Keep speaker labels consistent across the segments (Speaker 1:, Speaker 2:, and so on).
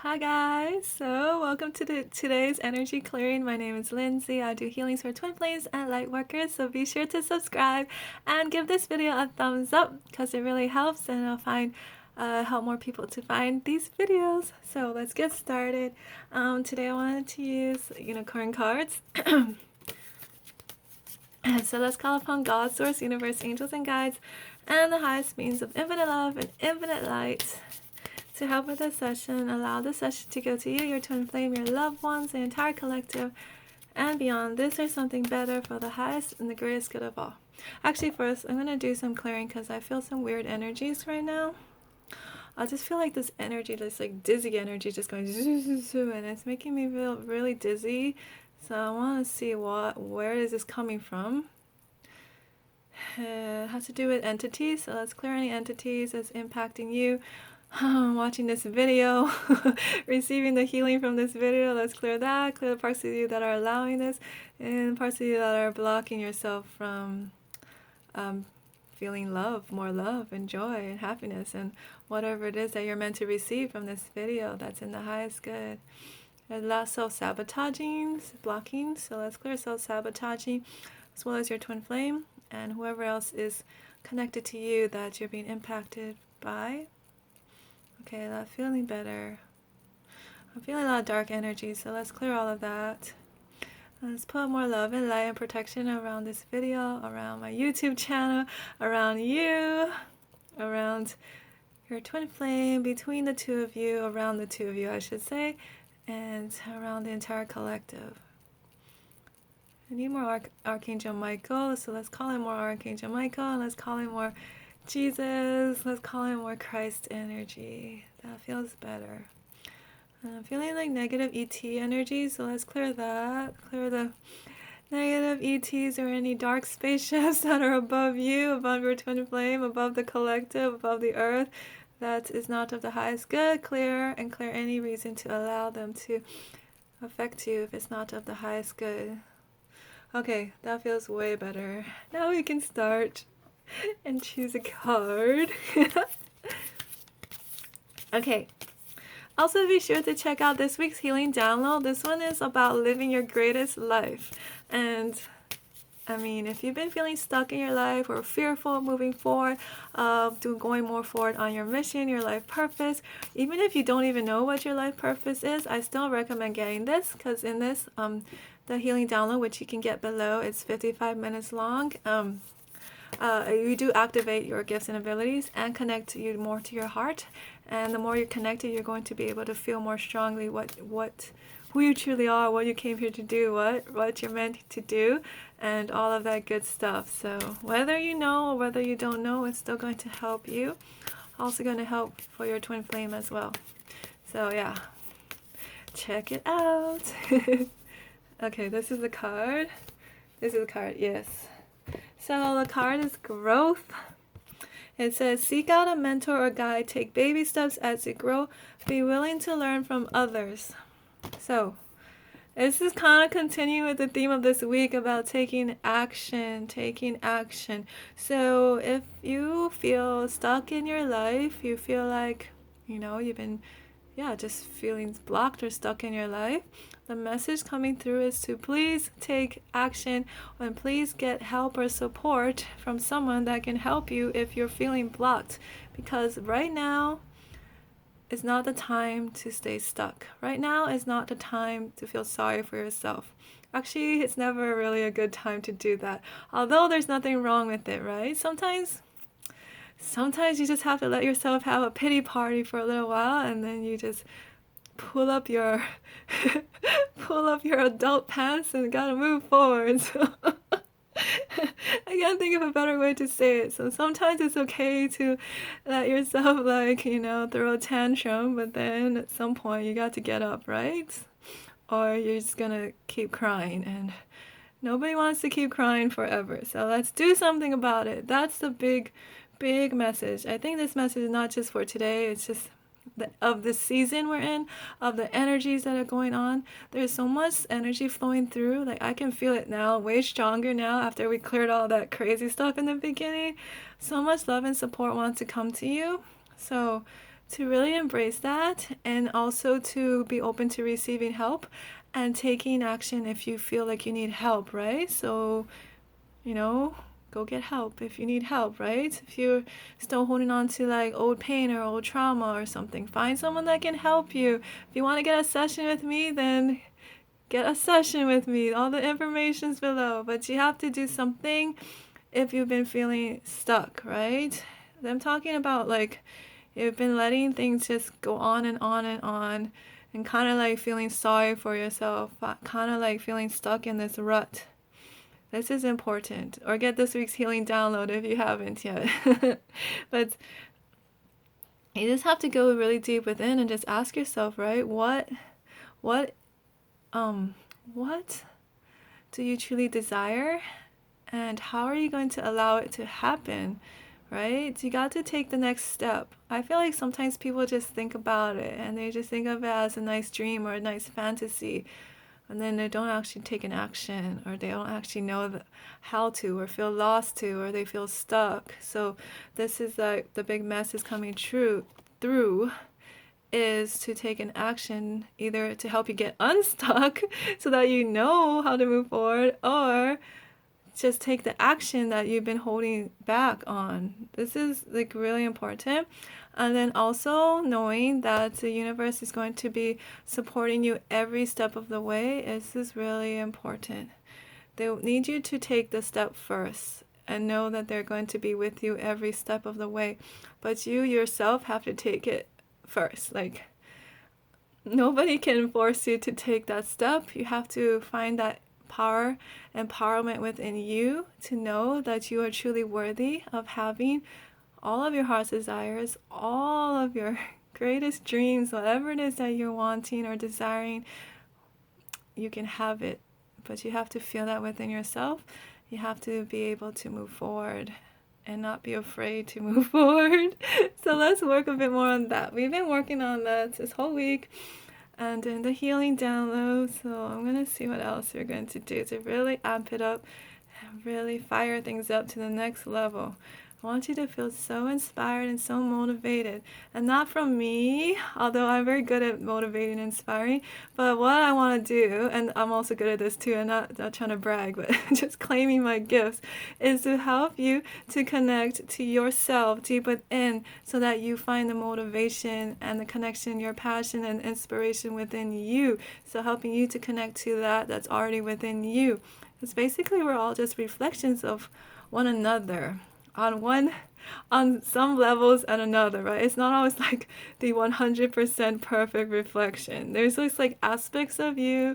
Speaker 1: Hi guys, so welcome to today's energy clearing. My name is Lindsay. I do healings for twin flames and light workers, so be sure to subscribe and give this video a thumbs up because it really helps and help more people to find these videos. So let's get started. Today I wanted to use unicorn cards. So let's call upon God, Source, Universe, Angels, and Guides, and the highest beings of infinite love and infinite light to help with this session. Allow the session to go to you, your twin flame, your loved ones, the entire collective, and beyond. This or something better for the highest and the greatest good of all. Actually, first, I'm going to do some clearing because I feel some weird energies right now. I just feel like this energy, this like dizzy energy just going and it's making me feel really dizzy. So I want to see where is this coming from. It has to do with entities, so let's clear any entities that's impacting you. Watching this video, receiving the healing from this video, let's clear that. Clear the parts of you that are allowing this, and parts of you that are blocking yourself from feeling love, more love and joy and happiness and whatever it is that you're meant to receive from this video that's in the highest good. There's a lot of self-sabotaging, blocking, so let's clear self-sabotaging as well as your twin flame and whoever else is connected to you that you're being impacted by. Okay, that's feeling better. I'm feeling a lot of dark energy, so let's clear all of that. Let's put more love and light and protection around this video, around my YouTube channel, around you, around your twin flame, between the two of you, around the two of you, I should say, and around the entire collective. I need more Archangel Michael, so let's call in more Archangel Michael, and let's call in more Jesus, let's call in more Christ energy. That feels better. I'm feeling like negative ET energy, so let's clear that. Clear the negative ETs or any dark spaceships that are above you, above your twin flame, above the collective, above the earth. That is not of the highest good. Clear and clear any reason to allow them to affect you if it's not of the highest good. Okay, that feels way better. Now we can start and choose a card. Okay. Also, be sure to check out this week's healing download. This one is about living your greatest life. And I mean, if you've been feeling stuck in your life or fearful of moving forward, going more forward on your mission, your life purpose, even if you don't even know what your life purpose is, I still recommend getting this because in this, the healing download, which you can get below, it's 55 minutes long. You do activate your gifts and abilities and connect you more to your heart. And the more you're connected, you're going to be able to feel more strongly who you truly are, what you came here to do, what you're meant to do, and all of that good stuff. So whether you know or whether you don't know, it's still going to help you. Also going to help for your twin flame as well. So yeah, check it out. Okay, this is the card. This is the card, yes. So the card is growth. It says, seek out a mentor or guide. Take baby steps as you grow. Be willing to learn from others. So this is kind of continuing with the theme of this week about taking action, So if you feel stuck in your life, you feel like, you've been, just feeling blocked or stuck in your life, the message coming through is to please take action and please get help or support from someone that can help you if you're feeling blocked. Because right now is not the time to stay stuck. Right now is not the time to feel sorry for yourself. Actually, it's never really a good time to do that. Although there's nothing wrong with it, right? Sometimes you just have to let yourself have a pity party for a little while and then you just pull up your adult pants and gotta move forward. So I can't think of a better way to say it. So sometimes it's okay to let yourself throw a tantrum, but then at some point you got to get up, right? Or you're just gonna keep crying, and nobody wants to keep crying forever. So let's do something about it. That's the big message. I think this message is not just for today, it's just of the season we're in, of the energies that are going on. There's so much energy flowing through. Like I can feel it now, way stronger now after we cleared all that crazy stuff in the beginning. So much love and support wants to come to you. So to really embrace that, and also to be open to receiving help and taking action if you feel like you need help, right? So, you know, go get help if you need help, right? If you're still holding on to like old pain or old trauma or something, find someone that can help you. If you want to get a session with me, then get a session with me. All the information's below, but you have to do something if you've been feeling stuck, right? I'm talking about like you've been letting things just go on and on and on, and kind of like feeling sorry for yourself, kind of like feeling stuck in this rut. This is important. Or get this week's healing download if you haven't yet. But you just have to go really deep within and just ask yourself, right? What what do you truly desire? And how are you going to allow it to happen? Right? You got to take the next step. I feel like sometimes people just think about it and they just think of it as a nice dream or a nice fantasy, and then they don't actually take an action, or they don't actually know how to, or feel lost to, or they feel stuck. So this is like the big message coming through is to take an action, either to help you get unstuck so that you know how to move forward, or just take the action that you've been holding back on. This is like really important. And then also knowing that the universe is going to be supporting you every step of the way. This is really important. They need you to take the step first and know that they're going to be with you every step of the way. But you yourself have to take it first. Like, nobody can force you to take that step. You have to find that power, empowerment within you to know that you are truly worthy of having all of your heart's desires, all of your greatest dreams, whatever it is that you're wanting or desiring, you can have it. But you have to feel that within yourself. You have to be able to move forward and not be afraid to move forward. So let's work a bit more on that. We've been working on that this whole week and in the healing download. So I'm going to see what else we're going to do to really amp it up and really fire things up to the next level. I want you to feel so inspired and so motivated. And not from me, although I'm very good at motivating and inspiring, but what I want to do, and I'm also good at this too, and not trying to brag, but just claiming my gifts, is to help you to connect to yourself deep within so that you find the motivation and the connection, your passion and inspiration within you. So helping you to connect to that that's already within you. Because basically we're all just reflections of one another. On some levels and another, right? It's not always like the 100% perfect reflection. There's just like aspects of you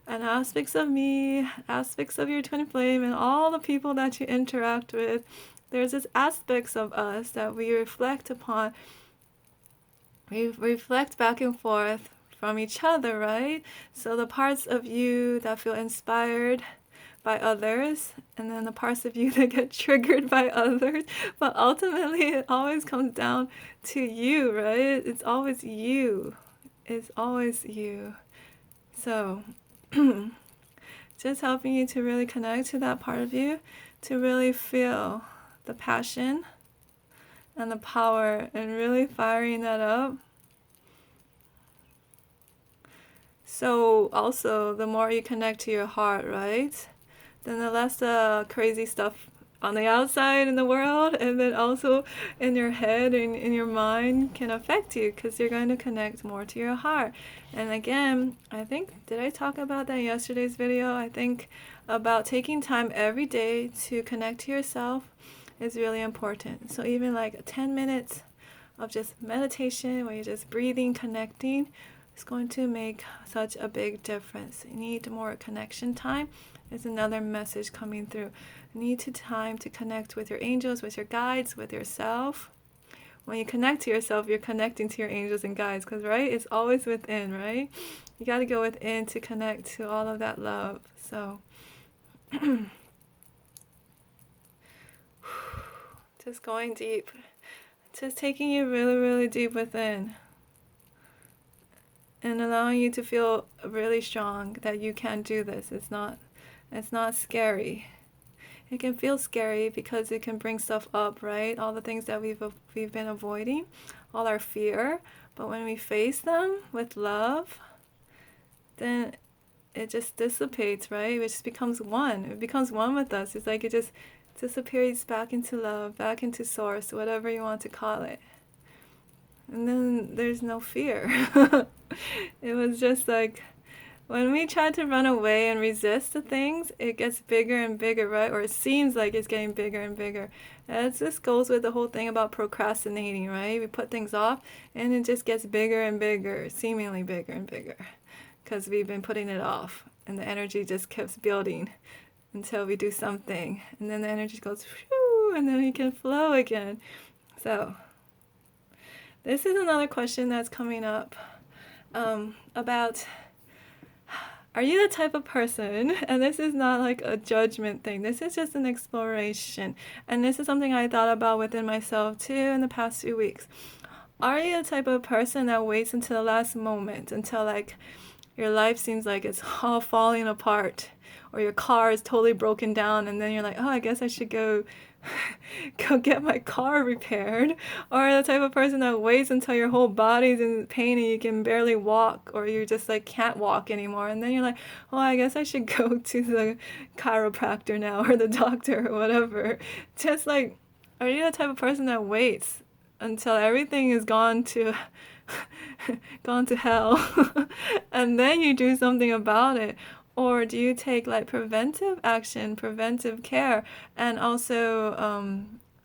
Speaker 1: and aspects of me, aspects of your twin flame, and all the people that you interact with. There's just aspects of us that we reflect upon. We reflect back and forth from each other, right? So the parts of you that feel inspired by others, and then the parts of you that get triggered by others. But ultimately, it always comes down to you, right? It's always you. It's always you. So, just helping you to really connect to that part of you, to really feel the passion and the power, and really firing that up. So, also, the more you connect to your heart, right? Then the less crazy stuff on the outside in the world, and then also in your head and in your mind can affect you, because you're going to connect more to your heart. And again, I think, did I talk about that in yesterday's video? I think about taking time every day to connect to yourself is really important. So even like 10 minutes of just meditation where you're just breathing, connecting, is going to make such a big difference. You need more connection time. Is another message coming through. You need time to connect with your angels, with your guides, with yourself. When you connect to yourself, you're connecting to your angels and guides, because, right, it's always within, right? You got to go within to connect to all of that love. So just going deep, just taking you really, really deep within, and allowing you to feel really strong that you can do this. It's not scary. it can feel scary because it can bring stuff up, right? All the things that we've been avoiding, all our fear. But when we face them with love, then it just dissipates, right? It just becomes one. It becomes one with us. It's like it just disappears back into love, back into source, whatever you want to call it. And then there's no fear. It was just like when we try to run away and resist the things, it gets bigger and bigger, right? Or it seems like it's getting bigger and bigger. And this goes with the whole thing about procrastinating, right? We put things off and it just gets bigger and bigger, seemingly bigger and bigger, because we've been putting it off. And the energy just keeps building until we do something. And then the energy goes, whew, and then we can flow again. So this is another question that's coming up about, are you the type of person, and this is not like a judgment thing, this is just an exploration, and this is something I thought about within myself too in the past few weeks. Are you the type of person that waits until the last moment, until like your life seems like it's all falling apart, or your car is totally broken down, and then you're like, oh, I guess I should go get my car repaired? Or the type of person that waits until your whole body's in pain and you can barely walk, or you just like can't walk anymore, and then you're like, oh, I guess I should go to the chiropractor now, or the doctor, or whatever. Just like, are you the type of person that waits until everything is gone to hell and then you do something about it? Or do you take like preventive action, preventive care, and also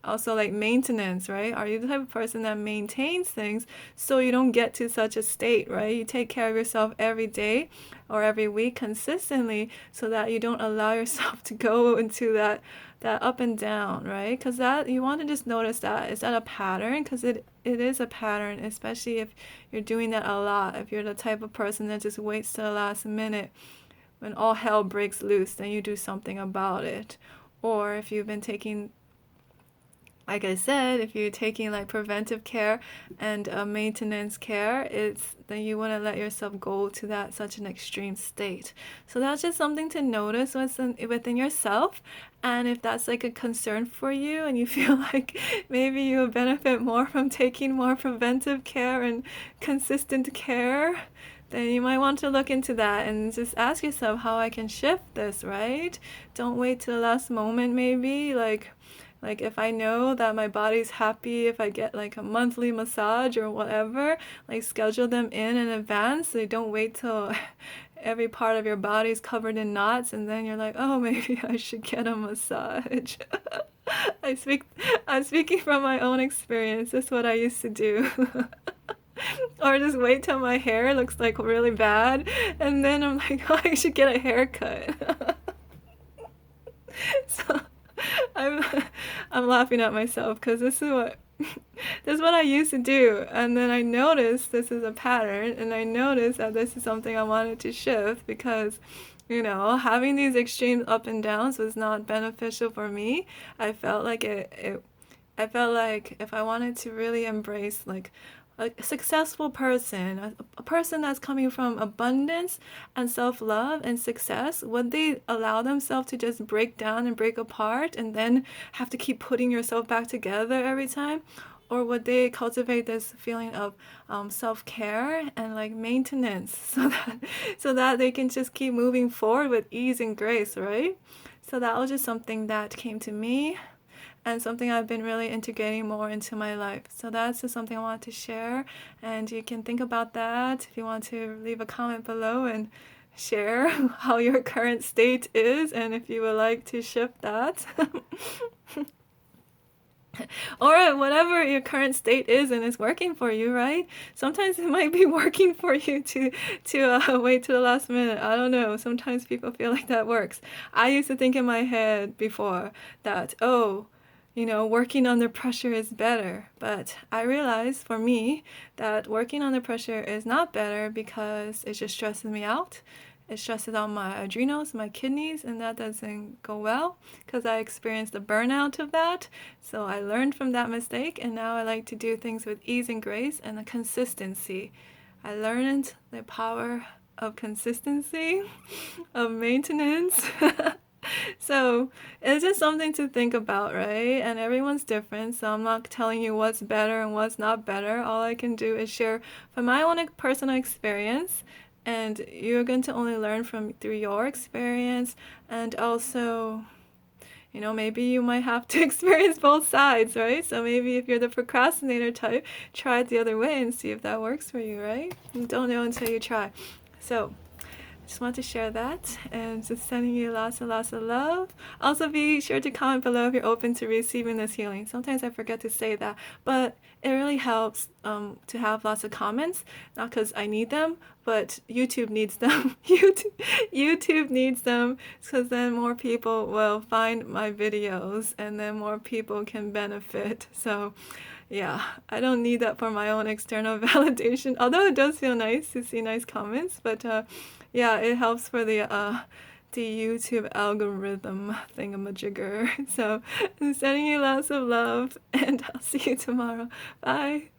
Speaker 1: like maintenance, right? Are you the type of person that maintains things so you don't get to such a state, right? You take care of yourself every day or every week consistently so that you don't allow yourself to go into that up and down, right? Because that, you want to just notice that. Is that a pattern? Because it is a pattern, especially if you're doing that a lot. If you're the type of person that just waits till the last minute, when all hell breaks loose, then you do something about it. Or if you've been taking, like I said, if you're taking like preventive care and maintenance care, then you want to let yourself go to that such an extreme state. So that's just something to notice within yourself. And if that's like a concern for you and you feel like maybe you would benefit more from taking more preventive care and consistent care, then you might want to look into that and just ask yourself how I can shift this, right? Don't wait till the last moment, maybe. Like if I know that my body's happy if I get like a monthly massage or whatever, like schedule them in advance. So you don't wait till every part of your body's covered in knots and then you're like, oh, maybe I should get a massage. I'm speaking from my own experience. That's what I used to do. Or just wait till my hair looks like really bad and then I'm like, oh, I should get a haircut. So I'm laughing at myself because this is what I used to do, and then I noticed this is a pattern, and I noticed that this is something I wanted to shift because, having these extreme up and downs was not beneficial for me. I felt like I felt like if I wanted to really embrace like a successful person, a person that's coming from abundance and self-love and success, would they allow themselves to just break down and break apart and then have to keep putting yourself back together every time? Or would they cultivate this feeling of self-care and like maintenance so that they can just keep moving forward with ease and grace, right? So that was just something that came to me and something I've been really integrating more into my life. So that's just something I want to share, and you can think about that if you want to leave a comment below and share how your current state is and if you would like to shift that. Or whatever your current state is and is working for you, right? Sometimes it might be working for you to wait to the last minute. I don't know. Sometimes people feel like that works. I used to think in my head before that, working under pressure is better. But I realized for me that working under pressure is not better because it just stresses me out. It stresses out my adrenals, my kidneys, and that doesn't go well because I experienced the burnout of that. So I learned from that mistake, and now I like to do things with ease and grace and the consistency. I learned the power of consistency, of maintenance. So it's just something to think about, right? And everyone's different, so I'm not telling you what's better and what's not better. All I can do is share from my own personal experience, and you're going to only learn from through your experience. And also, maybe you might have to experience both sides, right? So maybe if you're the procrastinator type, try it the other way and see if that works for you, right? You don't know until you try. So just want to share that, and just sending you lots and lots of love. Also, be sure to comment below if you're open to receiving this healing. Sometimes I forget to say that, but it really helps to have lots of comments, not because I need them, but YouTube needs them. YouTube needs them, because then more people will find my videos, and then more people can benefit. So yeah, I don't need that for my own external validation, although it does feel nice to see nice comments. But yeah, it helps for the YouTube algorithm thingamajigger. So I'm sending you lots of love, and I'll see you tomorrow. Bye.